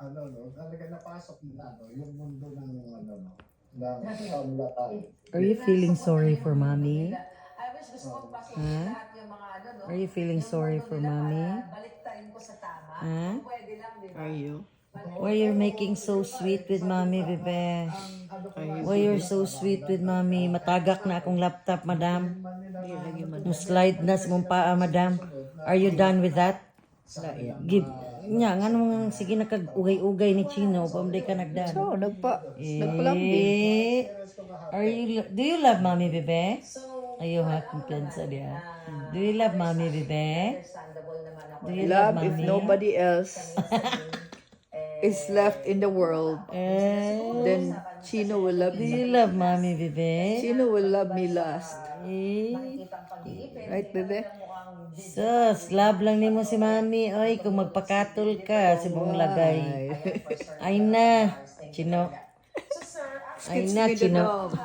ano, no, talaga napasok nila, no, yung mundo ng, ano, no, ng kamlatan. Are you feeling sorry for mommy? Huh? Are you feeling sorry for mommy? Huh? Are you? Why you're making so sweet with mommy, bebe? Why you're so sweet with mommy? Matagak na akong laptop, madam. Slide na sa mong paa, madam. Are you done with that? Give. Nya, nga nung sige nakag-ugay-ugay ni Chino, pamday ka nagdan. So, nagpalambing. Do you love mommy, bebe? Ayaw ha, kumpiyansa diya. Do you love mommy, bebe? Do you love Love if mommy? nobody else is left in the world, then Chino will love Do me. you love mommy, bebe? Chino will love me last. Eh, Right, bebe? sus, love lang nimo si mami. Oy, kung magpakatol ka sa mong lagay. Ay na, Chino. Ay na, It's me, the Chino. dog.